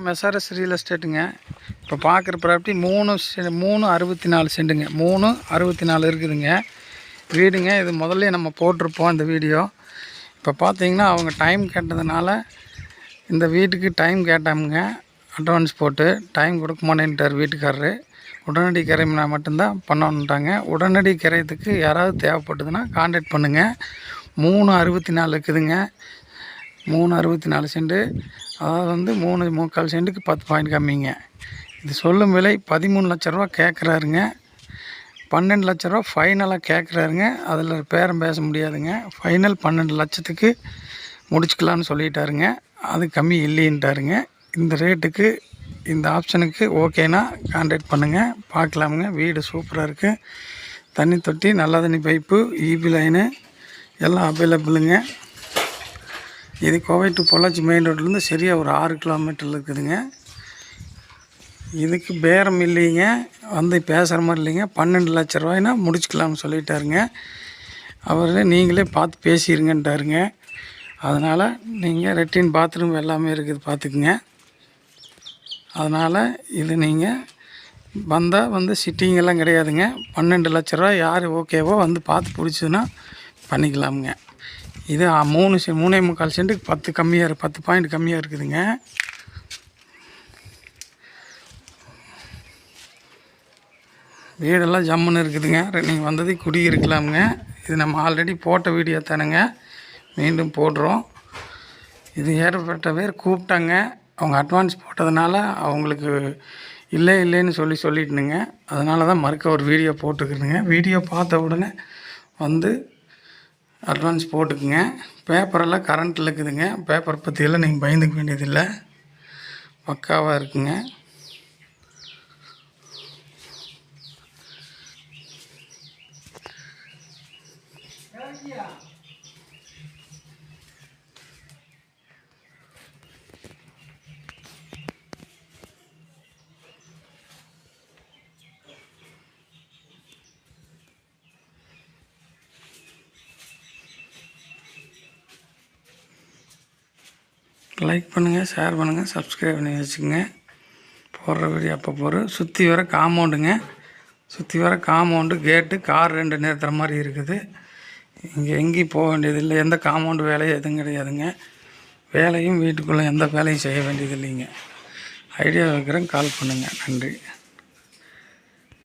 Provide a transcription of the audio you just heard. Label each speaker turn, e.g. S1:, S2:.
S1: SRS real எஸ்டேட்டுங்க. இப்போ பார்க்குற property 364 சென்ட்டுங்க. 364 இருக்குதுங்க வீடுங்க. இது முதல்ல நம்ம போட்டிருப்போம் இந்த வீடியோ. இப்போ பார்த்தீங்கன்னா அவங்க டைம் கேட்டதுனால இந்த வீட்டுக்கு டைம் கேட்டாமுங்க. அட்வான்ஸ் போட்டு டைம் கொடுக்க மாட்டேன்ட்டார் வீட்டுக்காரரு. உடனடி கிரைனா மட்டும்தான் பண்ணணுன்ட்டாங்க. உடனடி கிரையத்துக்கு யாராவது தேவைப்பட்டதுன்னா கான்டாக்ட் பண்ணுங்கள். 364 இருக்குதுங்க. 364 சென்ட்டு, அதாவது 3.25 சென்ட்டுக்கு 10 பாயிண்ட் கம்மிங்க. இது சொல்லும் விலை 13 லட்ச ரூபா கேட்குறாருங்க. 12 லட்ச ரூபா ஃபைனலாக கேட்குறாருங்க. அதில் பேரம் பேச முடியாதுங்க. ஃபைனல் 12 லட்சத்துக்கு முடிச்சுக்கலான்னு சொல்லிட்டாருங்க. அது கம்மி இல்லைன்ட்டாருங்க. இந்த ரேட்டுக்கு இந்த ஆப்ஷனுக்கு ஓகேனா கான்டாக்ட் பண்ணுங்கள், பார்க்கலாமுங்க. வீடு சூப்பராக இருக்குது. தண்ணி தொட்டி, நல்ல தண்ணி பைப்பு, ஈபி லைனு எல்லாம் அவைலபிளுங்க. இது கோவை டு பொள்ளாச்சி மெயின் ரோட்லேருந்து சரியாக ஒரு 6 கிலோமீட்டரில் இருக்குதுங்க. இதுக்கு பேரம் இல்லைங்க, வந்து பேசுகிற மாதிரி இல்லைங்க. 12 லட்ச ரூபாய்னா முடிச்சுக்கலாம்னு சொல்லிட்டாருங்க. அவர் நீங்களே பார்த்து பேசிடுங்கன்ட்டாருங்க. அதனால் நீங்கள் லெட்டின் பாத்ரூம் எல்லாமே இருக்குது, பார்த்துக்குங்க. அதனால் இது நீங்கள் வந்தால் சிட்டிங்கெல்லாம் கிடையாதுங்க. 12 லட்ச ரூபா யார் ஓகேவோ வந்து பார்த்து பிடிச்சதுன்னா பண்ணிக்கலாமுங்க. இது 3.25 சென்ட்டுக்கு 10 பாயிண்ட் கம்மியாக இருக்குதுங்க. வீடெல்லாம் ஜம்முன்னு இருக்குதுங்க. நீங்கள் வந்தது குடியிருக்கலாமுங்க. இது நம்ம ஆல்ரெடி போட்ட வீடியோ தானுங்க, மீண்டும் போடுறோம். இது ஏற்பட்ட பேர் கூப்பிட்டாங்க. அவங்க அட்வான்ஸ் போட்டதுனால அவங்களுக்கு இல்லைன்னு சொல்லிட்டுனுங்க. அதனால தான் மறுக்க ஒரு வீடியோ போட்டுக்கிறேங்க. வீடியோ பார்த்த உடனே வந்து அட்வான்ஸ் போட்டுக்குங்க. பேப்பரெல்லாம் கரண்ட்டில் இருக்குதுங்க. பேப்பர் பற்றியெல்லாம் நீங்கள் பயந்துக்க வேண்டியதில்லை, பக்காவாக இருக்குங்க. லைக் பண்ணுங்கள், ஷேர் பண்ணுங்கள், சப்ஸ்கிரைப் பண்ணி வச்சுக்கோங்க. போடுற வீடியோ அப்போ போகிற. சுற்றி வர காம்பவுண்டுங்க. சுற்றி வர காம்பவுண்டு, கேட்டு, கார் 2 நிறுத்துகிற மாதிரி இருக்குது. இங்கே எங்கேயும் போக வேண்டியதில்லை. எந்த காம்பவுண்டு வேலையும் எதுவும் கிடையாதுங்க. வேலையும் வீட்டுக்குள்ளே எந்த வேலையும் செய்ய வேண்டியது இல்லைங்க. ஐடியா வைக்கிறேன், கால் பண்ணுங்கள். நன்றி.